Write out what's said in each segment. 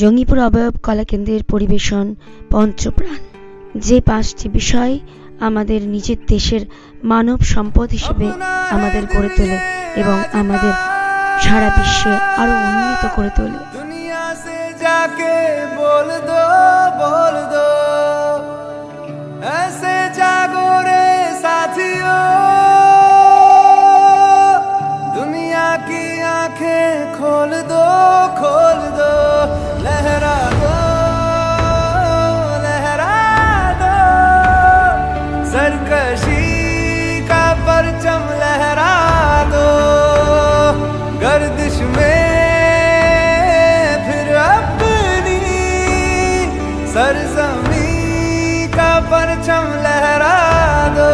জঙ্গিপুর অবয়ব কলাকেন্দ্রের পরিবেশন পঞ্চপ্রাণ, যে 5টি বিষয় আমাদের নিজের দেশের মানব সম্পদ হিসেবে আমাদের গড়ে তোলে এবং আমাদের সারা বিশ্বে আরো উন্নত করে তোলে। দুনিয়া সে যাকে বল দো ऐसे जागो रे साथियों, दुनिया की आंखें खोल दो लहरा दो सरकशी का परचम लहरा दो, गर्दिश में फिर अपनी सरजमी का परचम लहरा दो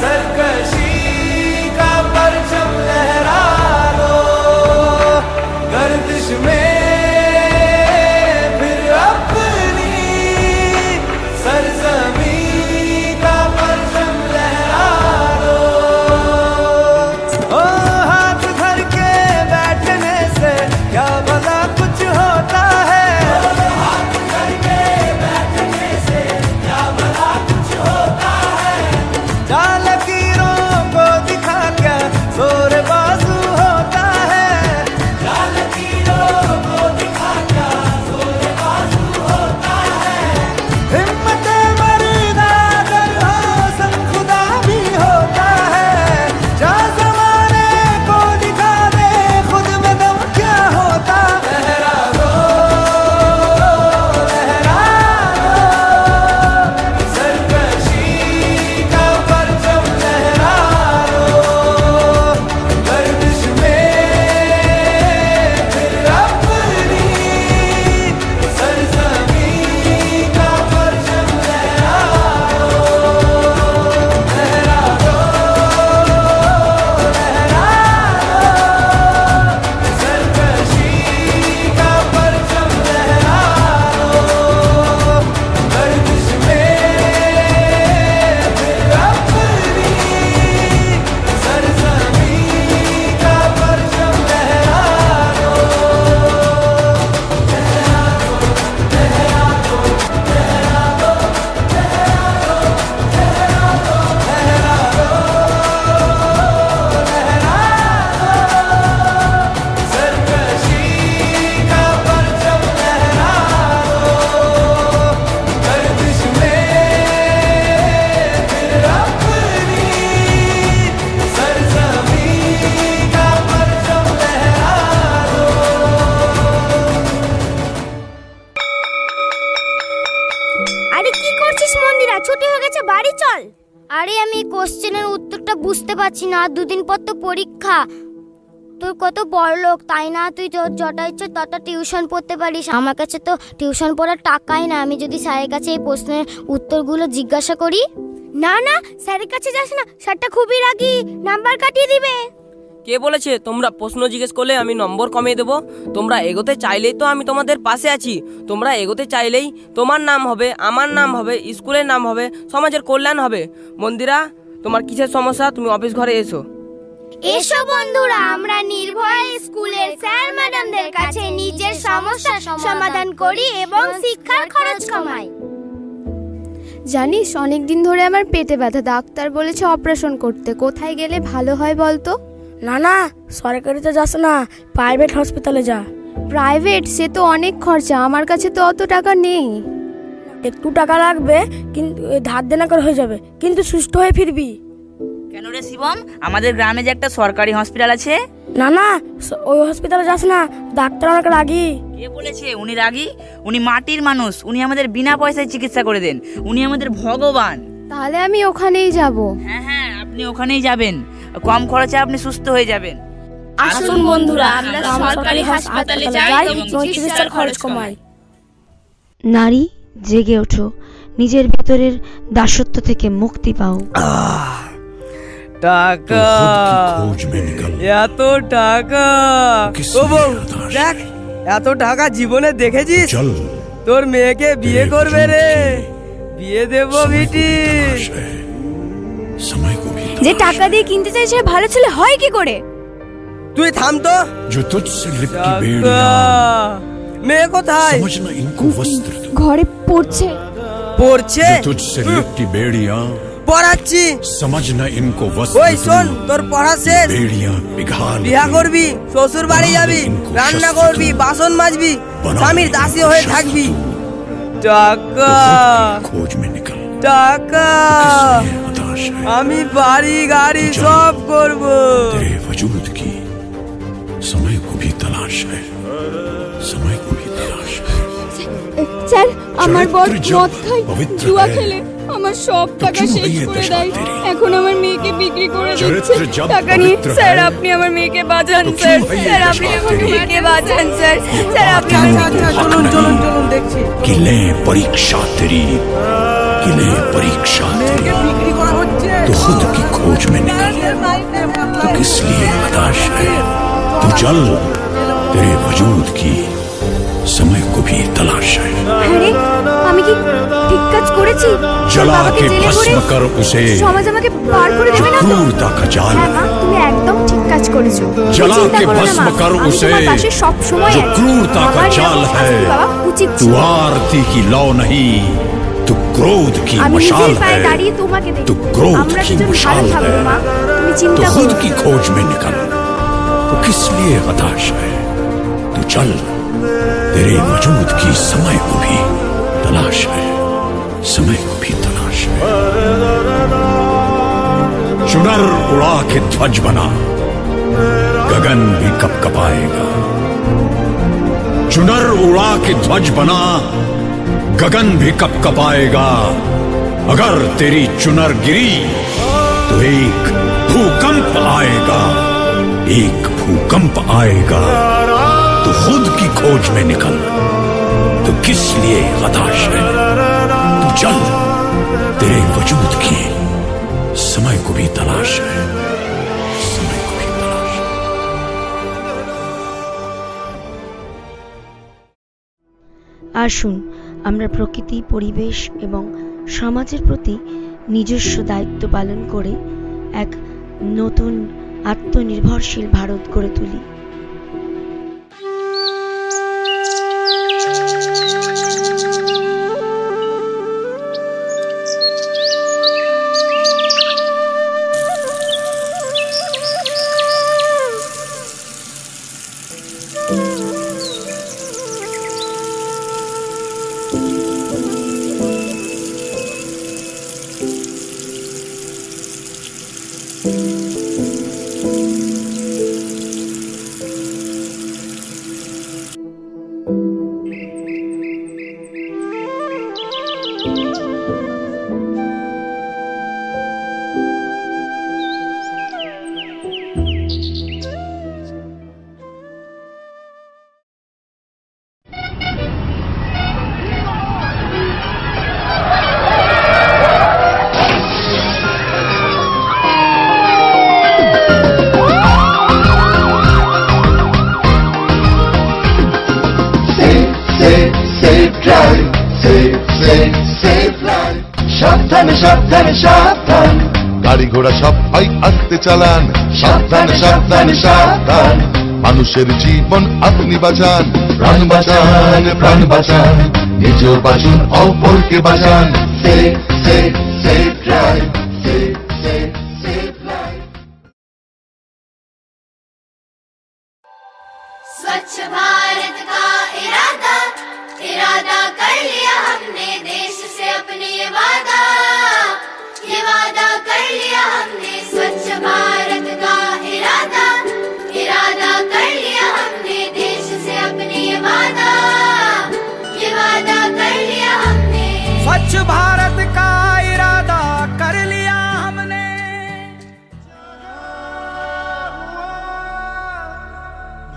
सरकशी का परचम लहरा दो, गर्दिश में फिर अपनी सरजमी का परचम लहरा दो। ओ हाथ धर के बैठने से क्या भला कुछ होता है, हाथ धर के बैठने से क्या भला कुछ होता है, जाल लकीरों को दिखा क्या जोर बाजू होता है, जाल लकीरों को दिखा क्या जोर बाजू होता है, हिम्मत मर्दा अगर हो सब खुदा भी होता है, जा ज़माने को दिखा दे खुद में दम क्या होता है, लहरा दो सरकशी का परचम लहरा दो, गर्दिश में फिर अपनी सरजमी का परचम लहरा दो, सरकशी का परचम लहरा दो, गर्दिश में फिर अपनी सरजमी का परचम लहरा दो। सरकशी का परचम लहरा दो, गर्दिश में फिर अपनी सरजमी का परचम लहरा दो। আরে কি করছিস মন্দিরা? ছুটি হয়ে গেছে, বাড়ি চল। আরে আমি কোশ্চেনের উত্তরটা বুঝতে পারছি না, 2 দিন পর তো পরীক্ষা। তুই কত বড় লোক তাই না, তুই যটা ইচ্ছে তত টিউশন পড়তে পারিস। আমার কাছে তো টিউশন পড়ার টাকাই না। আমি যদি স্যারের কাছে এই প্রশ্নের উত্তরগুলো জিজ্ঞাসা করি? না না, স্যারের কাছে যাস না, স্যারটা খুবই রাগী, নাম্বার কাটিয়ে দিবে। কে বলেছে তোমরা প্রশ্ন জিজ্ঞেস করলে আমি নম্বর কমিয়ে দেবো? তোমরা এগোতে চাইলেই তো আমি তোমাদের পাশে আছি। তোমরা এগোতে চাইলেই তোমার নাম হবে, আমার নাম হবে, স্কুলের নাম হবে, সমাজের কল্যাণ হবে। মন্দিরা, তোমার কিসের সমস্যা? তুমি অফিস ঘরে এসো। এসো বন্ধুরা, আমরা নির্ভয়ে স্কুলের স্যার ম্যাডামদের কাছে নিজের সমস্যার সমাধান করি এবং শিক্ষার খরচ কমাই। জানিস, অনেক দিন ধরে আমার পেটে ব্যথা, ডাক্তার বলেছে অপারেশন করতে। কোথায় গেলে ভালো হয় বলতো? না না, সরকারিতে যাস না, প্রাইভেট হসপিটালে যা। প্রাইভেট? সে তো অনেক খরচা, আমার কাছে তো অত টাকা নেই। একটু টাকা লাগবে, কিন্তু ধার দেনা করে হয়ে যাবে, কিন্তু সুস্থ হয়ে ফিরবি। কেন রে শিবম, আমাদের গ্রামে যে একটা সরকারি হসপিটাল আছে। না না, ওই হসপিটালে যাস না, ডাক্তার অনেক রাগী। কে বলেছে উনি রাগী? উনি মাটির মানুষ, উনি আমাদের বিনা পয়সায় চিকিৎসা করে দেন, উনি আমাদের ভগবান। তাহলে আমি ওখানেই যাব। হ্যাঁ হ্যাঁ, আপনি ওখানেই যাবেন, কম খরচে আপনি সুস্থ হয়ে যাবেন। আসুন বন্ধুরা, আমরা সরকারি হাসপাতালে যাই এবং চিকিৎসার খরচ কমাই। নারী, জেগে ওঠো, নিজের ভেতরের দাসত্ব থেকে মুক্তি পাও। টাকা, এত টাকা, ও বউ দেখ, এত টাকা জীবনে দেখেছিস? তোর মেয়েকে বিয়ে করবে রে, বিয়ে দেব বিটি। যে টাকা দিয়ে কিনতে চাই সে ভালো ছেলে হয় কি করে? তুই থাম তো। जो तुझसे लिपटी बेड़ियां মেয়ে কোথায়? समझना इनको वस्त्र दो। ঘরে পড়ছে। পড়ছে? जो तुझसे लिपटी बेड़ियां পড়াচ্ছি। समझना इनको ওই वस्त्र শোন, दो। তোর পড়া শেষ, बेड़ियां पिघाल বিয়া করবি, শ্বশুর বাড়ি যাবি, রান্না করবি, বাসন মাজবি, স্বামীর দাসী হয়ে থাকবি। টাকা खोज में निकल। টাকা किसने हताश है আমি বাড়ি গাড়ি সব করব। तेरे वजूद की समय को भी तलाश है, समय को भी तलाश है। স্যার আমার বর চরিত্র জব মদ খায়, পবিত্র জুয়া है। খেলে আমার সব টাকা क्यों শেষ है ये করে दशा দেয়। तेरी? এখন আমার মেয়েকে বিক্রি করে চরিত্র দিচ্ছে জব টাকা নিয়ে। পবিত্র স্যার है। আপনি আমার মেয়েকে বাঁচান तो স্যার, क्यों है ये স্যার আপনি दशा আমার तेरी? মেয়েকে বাঁচান স্যার, স্যার আপনি बातियों আমার को हक চলুন नहीं চলুন চলুন দেখছি। कि ले परीक्षा तेरी, कि ले परीक्षा तेरी। বিক্রি করা হচ্ছে। तो खुद की खोज में निकल। तो किस लिए हताश है तू? चल, तेरे वजूद की समय को भी तलाश है। আরে আমি কি ঠিক কাজ করেছি? जला বাবাকে के জেলে भस्म ভরে कर उसे সমাজ আমাকে পার করে जो দেবে না তো? क्रूरता का जाल হ্যাঁ মা, है। তুমি একদম ঠিক কাজ করেছো। जला চিন্তা के করো না भस्म মা, कर আমি उसे তোমার পাশে সব সময় जो আছি। क्रूरता का আমার जाल এরকম है। শাস্তি পাওয়া উচিত तू ছিল। आरती की लौ नहीं, तू क्रोध की আমি मशाल নিজের পায়ে है। দাঁড়িয়ে তোমাকে तू দেখি। क्रोध আমরা की দুজন ভালো मशाल থাকবো মা, है। তুমি तो চিন্তা खुद করো। की खोज में निकल। तो किस लिए हताश है तू? चल, तेरे वजूद की समय को भी तलाश है, समय को भी तलाश है। चुनर उड़ा के ध्वज बना, गगन भी कपकपाएगा। चुनर उड़ा के ध्वज बना, गगन भी कपकपाएगा। अगर तेरी चुनर गिरी तो एक भूकंप आएगा, एक भूकंप आएगा। तो खुद की खोज में निकल। तो किस लिए हताश है तू? चल, तेरे वजूद की समय को भी तलाश है, समय को भी तलाश है। আসুন আমরা প্রকৃতি, পরিবেশ এবং সমাজের প্রতি নিজস্ব দায়িত্ব পালন করে এক নতুন আত্মনির্ভরশীল ভারত গড়ে তুলি। সাবধানে সাবধানে সাবধান, গাড়ি ঘোড়া সবাই আস্তে চালান। সাবধানে সাবধানে সাবধান, মানুষের জীবন আপনি বাঁচান। প্রাণ বাঁচান, প্রাণ বাঁচান, নিজেও বাঁচুন, অপরকে বাঁচান। Safe safe safe drive, safe safe safe life. स्वच्छ भारत का इरादा इरादा कर लिया हमने, देश से अपने ये वादा कर लिया हमने। स्वच्छ भारत का इरादा इरादा कर लिया हमने, देश से अपने ये वादा कर लिया हमने। स्वच्छ भारत का इरादा कर लिया हमने।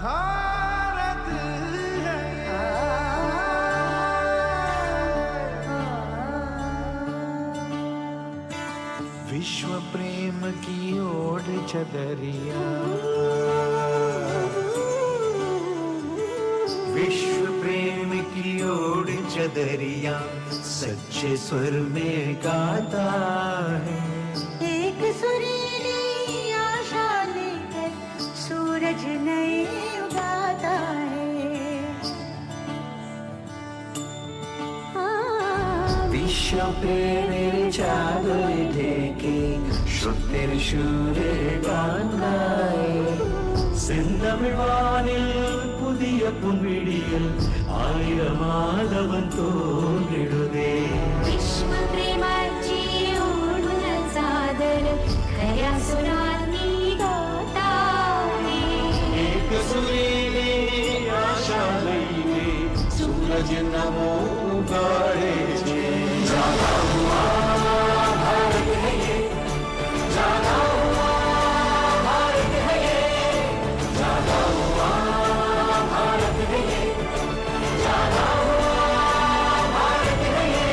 भारत विश्व प्रेम की ओर चदरिया, विश्व प्रेम की ओर चदरिया, सच्चे स्वर में गाता है। एक सुरीली প্রেমের চাদরে ঢেকে সত্যের সুরে গান গায় செந்தமிழ் வானில் புதிய புன்விடியில் ஆயிரமாதவன் தோன்றிடுதே विश्व प्रेमाची ओढून सादर खऱ्या सुरांनी गाता एक सुरीली आशा लईने सूरज नमो गाळे छे जागा हुआ भारत है ये जागा हुआ भारत है ये जागा हुआ भारत है ये जागा हुआ भारत है ये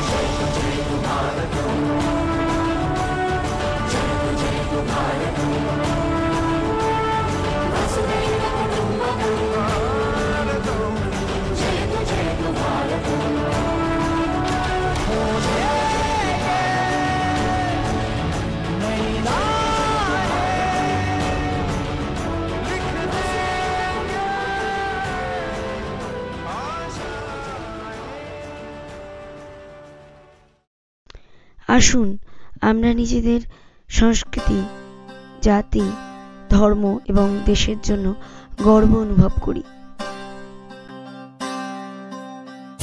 जय जय भारत जय जय भारत वसुधैव कुटुम्बकं भारतं जय जय भारत আসুন আমরা নিজেদের সংস্কৃতি, জাতি, ধর্ম এবং দেশের জন্য গর্ব অনুভব করি।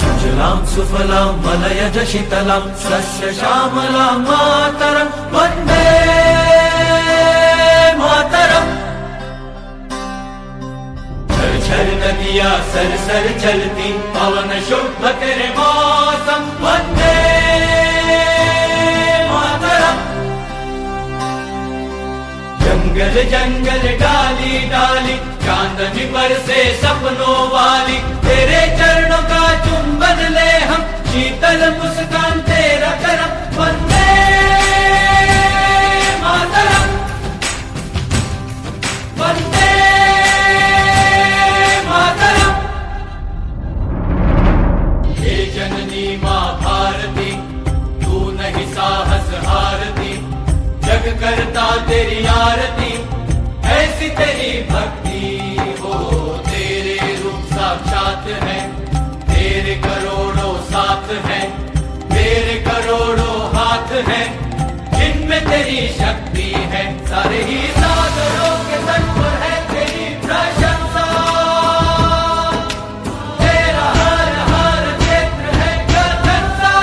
सुजलां सुफलां मलयज शीतलां सस्य श्यामलां मातरं वन्दे मातरं झर झर नदियाँ सर सर चलती पवन शुभ तेरे मौसम वन्दे मातरं जंगल जंगल डाली डाली चांदनी पर से सपनों वाली तेरे चरणों का चुंबन ले हम शीतल मुस्कान तेरा करम वंदे मातरम वंदे मातरम हे जननी माँ भारती तू नहीं साहस हारती जग करता तेरी आरती ऐसी तेरी भक्ति हो तेरे रूप साक्षात है तेरे करोड़ों साथ हैं तेरे करोड़ों हाथ हैं जिनमें तेरी शक्ति है सारे ही सागरों के तट पर है तेरी प्रशंसा तेरा हर हर क्षेत्र है गगनसा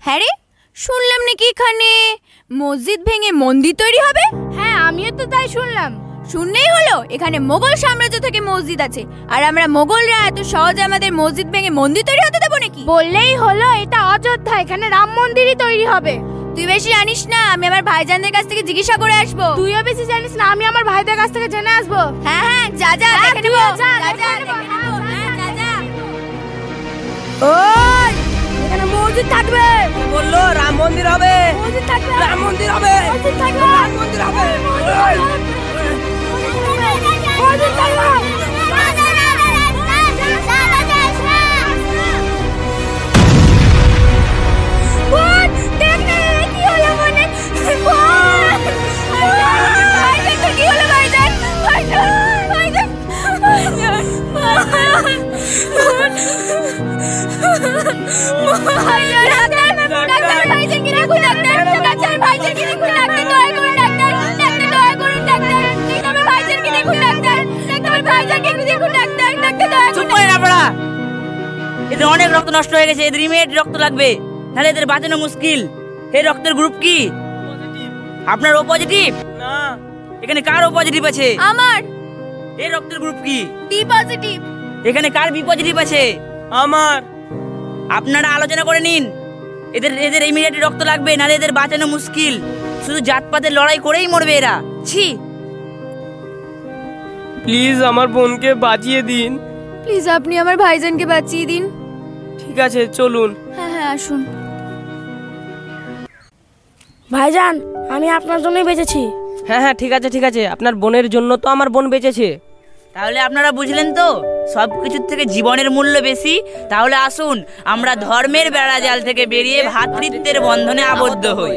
হ্যাঁ রে, শুনলাম নাকি এখানে মসজিদ ভেঙে মন্দির তৈরি হবে। হ্যাঁ, আমিও তো তাই শুনলাম। শুনলেই হলো, এখানে মোগল সাম্রাজ্য থেকে মসজিদ আছে, আর আমরা মোগলরা এত সহজে আমাদের মসজিদ ভেঙে মন্দির তৈরি হতে দেবো নাকি? বললেই হলো, এটা অযোধ্যা, এখানে রাম মন্দিরই তৈরি হবে। তুই বেশি জানিস না, আমি আমার ভাইজানদের কাছ থেকে জিজ্ঞাসা করে আসবো। তুইও বেশি জানিস না, আমি আমার ভাইদের কাছ থেকে জেনে আসবো। হ্যাঁ হ্যাঁ, যা যা দেখে নেবো। ওই এখানে মসজিদ থাকবে বললো, রাম মন্দির হবে, মসজিদ থাকবে, রাম মন্দির হবে, মসজিদ থাকবে, রাম মন্দির হবে। মসজিদ থাকবে। এদের অনেক রক্ত নষ্ট হয়ে গেছে, এদের ইমিডিয়েট রক্ত লাগবে, নাহলে এদের বাঁচানো মুশকিল। এই রক্তের গ্রুপ কি? আপনার ও পজিটিভ? না। এখানে কার ও পজিটিভ আছে? আমার। এই রক্তের গ্রুপ কি? B positive. এখানে কার বি পজিটিভ আছে? আমার। আপনারা আলোচনা করে নিন, এদের ইমিডিয়েট রক্ত লাগবে, নাহলে এদের বাঁচানো মুশকিল। শুধু জাতপাতের লড়াই করেই মরবে এরা। ছি। প্লিজ আমার বোনকে বাঁচিয়ে দিন। প্লিজ আপনি আমার ভাইজানকে বাঁচিয়ে দিন। ঠিক আছে, চলুন। হ্যাঁ হ্যাঁ, আসুন। ভাইজান, আমি আপনার জন্যই বেঁচেছি। হ্যাঁ হ্যাঁ, ঠিক আছে ঠিক আছে, আপনার বোনের জন্য তো আমার বোন বেঁচেছে। তাহলে আপনারা বুঝলেন তো, সব কিছুর থেকে জীবনের মূল্য বেশি। তাহলে আসুন আমরা ধর্মের বেড়াজাল থেকে বেরিয়ে ভ্রাতৃত্বের বন্ধনে আবদ্ধ হই।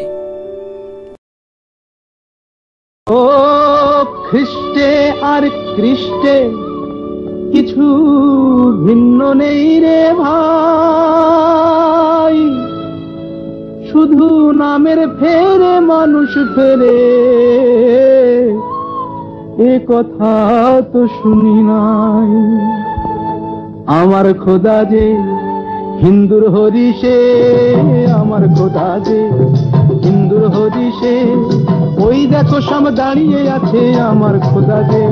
ও খ্রিস্টে আর কৃষ্টে কিছু ভিন্ন নেই রে ভাই, শুধু নামের ফেরে মানুষ ফেরে, এ কথা তো শুনি নাই। আমার খোদা যে হিন্দুর হরিষে, আমার খোদা যে হিন্দুর হরিষে, ওই দেখো সাম দাঁড়িয়ে আছে। আমার খোদা যে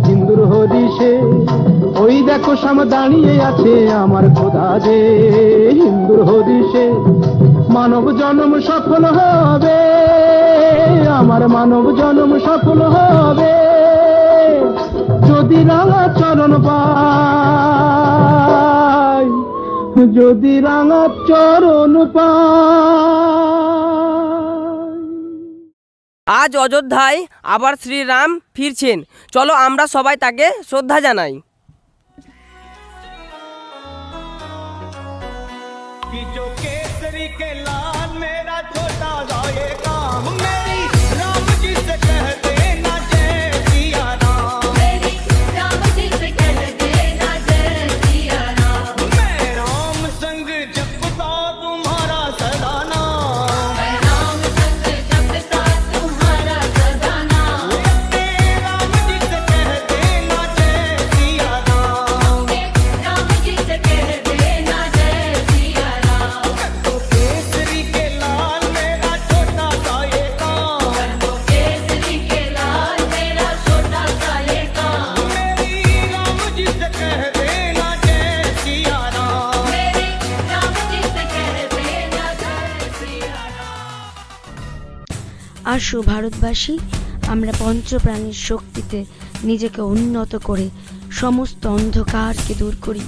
হিন্দুর হরিষে, ওই দেখো সাম দাঁড়িয়ে আছে। আমার খোদা যে হিন্দুর হরিষে, মানব জন্ম সফল হবে, আমার মানব জন্ম সফল হবে, যদি রাঙা চরণ পাই, যদি রাঙা চরণ পাই। আজ অযোধ্যায় আবার শ্রীরাম ফিরছেন, চলো আমরা সবাই তাকে শ্রদ্ধা জানাই। कि जो केसरी के लाल मेरा छोटा सा ये काम, मेरी राम जी से कह देना जय सिया राम, मेरी राम जी से कह देना जय सिया राम। मैं राम संग जपता तुम्हारा सदा नाम, मैं राम संग जपता तुम्हारा सदा नाम। राम जी से कह देना जय सिया राम, राम जी से कह देना जय सिया राम। तो केसरी के लाल मेरा छोटा सा ये काम, तो केसरी के लाल मेरा छोटा सा ये काम, मेरी राम जी से कह देना जय सिया राम। मेरी राम जी से कह देना जय सिया राम। আসো ভারতবাসী, আমরা পঞ্চপ্রাণের শক্তিতে নিজেকে উন্নত করে সমস্ত অন্ধকারকে দূর করি।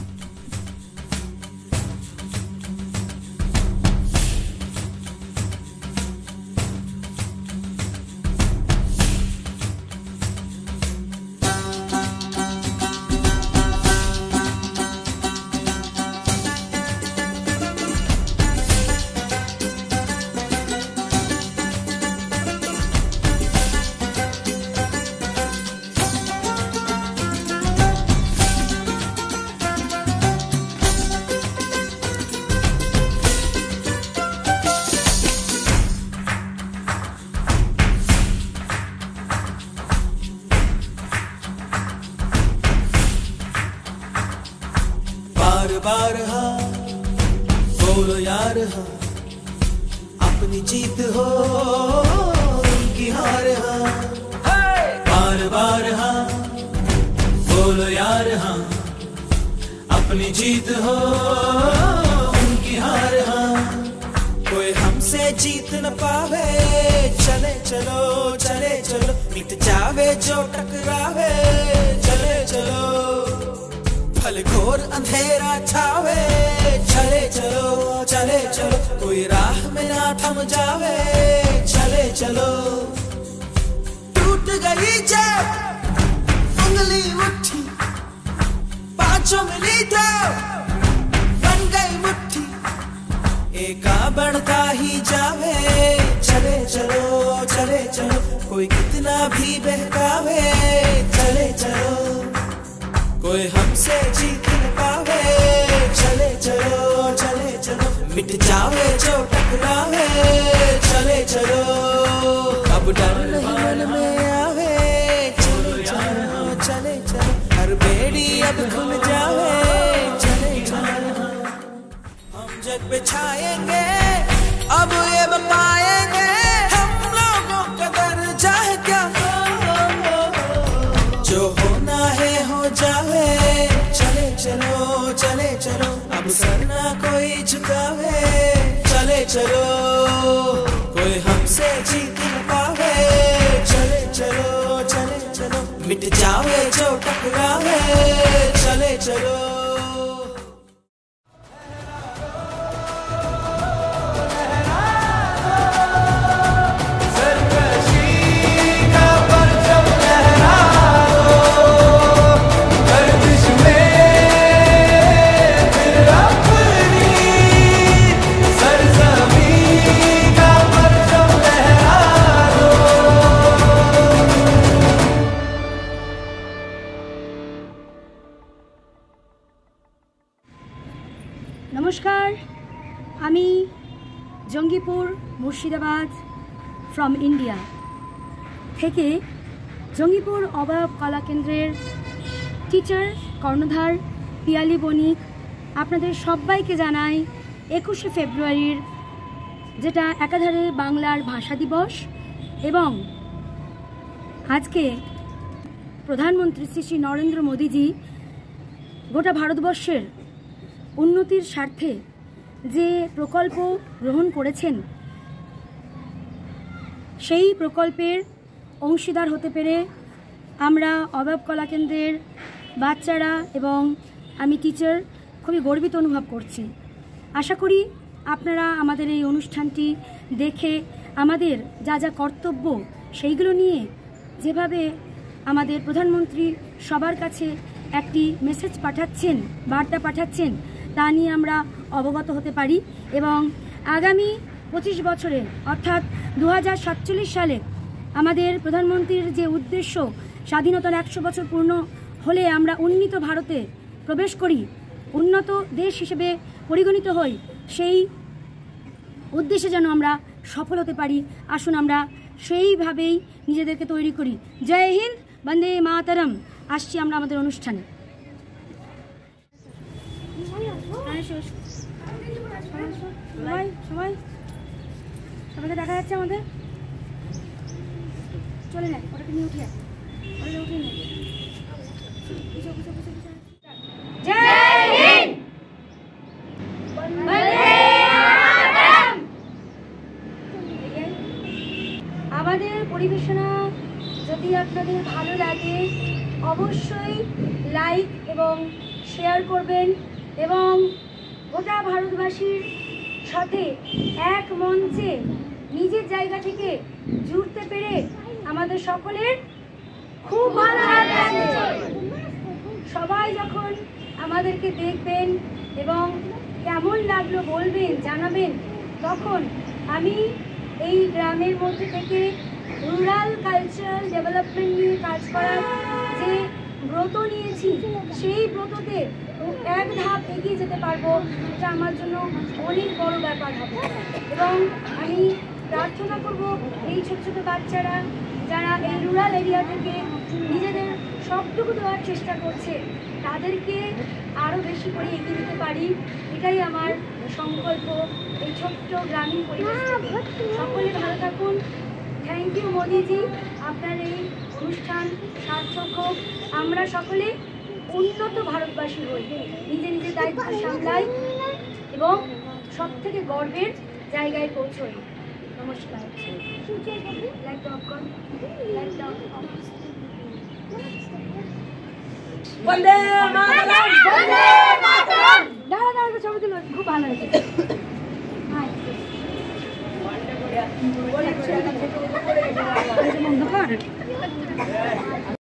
बार बार हाँ बोलो यार हाँ, अपनी जीत हो उनकी हार हाँ। बार बार हाँ बोलो यार हाँ, अपनी जीत हो उनकी हार हाँ। कोई हमसे जीत न पावे, चले चलो चले चलो, मिट जावे जो टकरावे, चले चलो फल घोर अंधेरा छावे, चले चलो चले चलो, कोई राह में ना थम जावे, चले चलो। टूट गई जब उंगली उठी, पांचों मिली तो बन गई मुट्ठी, एका बढ़ता ही जावे, चले चलो चले चलो, कोई कितना भी बहकावे, चले चलो कोई हमसे जीत न पावे, चले चलो चले चलो, मिट जावे जो टकरावे, चले चलो। अब डर नहीं मन में आवे, चले चलो चले चलो, हर बेड़ी अब खुल जावे, चले चलो। हम जग पे छाएंगे, अब ये पाएंगे, हम लोगों का दर्जा है क्या, जो होना है हो जावे, चले चलो चले चलो, अब सर ना कोई झुकावे, चले चलो कोई हमसे जीत न पावे, चले चलो चले चलो, मिट जावे जो टकरावे, चले चलो। নমস্কার, আমি জঙ্গিপুর মুর্শিদাবাদ ফ্রম ইন্ডিয়া থেকে জঙ্গিপুর অবয়ব কলা কেন্দ্রের টিচার কর্ণধার পিয়ালি বণিক আপনাদের সবাইকে জানাই 21শে ফেব্রুয়ারির, যেটা একাধারে বাংলার ভাষা দিবস এবং আজকে প্রধানমন্ত্রী শ্রী নরেন্দ্র মোদীজি গোটা ভারতবর্ষের উন্নতির স্বার্থে যে প্রকল্প গ্রহণ করেছেন সেই প্রকল্পের অংশীদার হতে পেরে আমরা অবয়ব কলা কেন্দ্রের বাচ্চারা এবং আমি টিচার খুবই গর্বিত অনুভব করছি। আশা করি আপনারা আমাদের এই অনুষ্ঠানটি দেখে আমাদের যা যা কর্তব্য সেইগুলো নিয়ে যেভাবে আমাদের প্রধানমন্ত্রী সবার কাছে একটি মেসেজ পাঠাচ্ছেন, বার্তা পাঠাচ্ছেন, তা নিয়ে আমরা অবগত হতে পারি এবং আগামী 25 বছরে অর্থাৎ 2047 সালে আমাদের প্রধানমন্ত্রীর যে উদ্দেশ্য স্বাধীনতার 100 বছর পূর্ণ হলে আমরা উন্নীত ভারতে প্রবেশ করি, উন্নত দেশ হিসেবে পরিগণিত হই, সেই উদ্দেশ্যে যেন আমরা সফল হতে পারি। আসুন আমরা সেইভাবেই নিজেদেরকে তৈরি করি। জয় হিন্দ, বন্দে মাতরম। আসছি আমরা আমাদের অনুষ্ঠানে। সবাইকে দেখা যাচ্ছে আমাদের, চলে নেয় ওটাকে নিয়ে উঠিয়ে উঠিয়ে নেয়। জয় হিন্দ, আমাদের পরিবেশনা যদি আপনাদের ভালো লাগে অবশ্যই লাইক এবং শেয়ার করবেন এবং গোটা ভারতবাসীর সাথে এক মঞ্চে নিজের জায়গা থেকে জুড়তে পেরে আমাদের সকলের খুব ভালো লাগছে। সবাই যখন আমাদেরকে দেখবেন এবং কেমন লাগলো বলবেন, জানাবেন, তখন আমি এই গ্রামের মধ্যে থেকে রুরাল কালচারাল ডেভেলপমেন্ট নিয়ে কাজ করার যে ব্রত নিয়েছি সেই ব্রততে এক ধাপ এগিয়ে যেতে পারবো, এটা আমার জন্য অনেক বড় ব্যাপার হবে। এবং আমি প্রার্থনা করব এই ছোট ছোট বাচ্চারা যারা এই রুরাল এরিয়া থেকে নিজেদের সবটুকু দেওয়ার চেষ্টা করছে তাদেরকে আরও বেশি করে এগিয়ে দিতে পারি, এটাই আমার সংকল্প। এই ছোট্ট গ্রামীণ পরিবেশ সকলে ভালো থাকুন। থ্যাংক ইউ মোদিজি, আপনার এই অনুষ্ঠান সার্থক হোক, আমরা সকলে উন্নত ভারতবাসী হই, নিজে নিজের দায়িত্ব সামলাই এবং সব থেকে গর্বের জায়গায় পৌঁছই। নমস্কার। বন্দে মাতরম।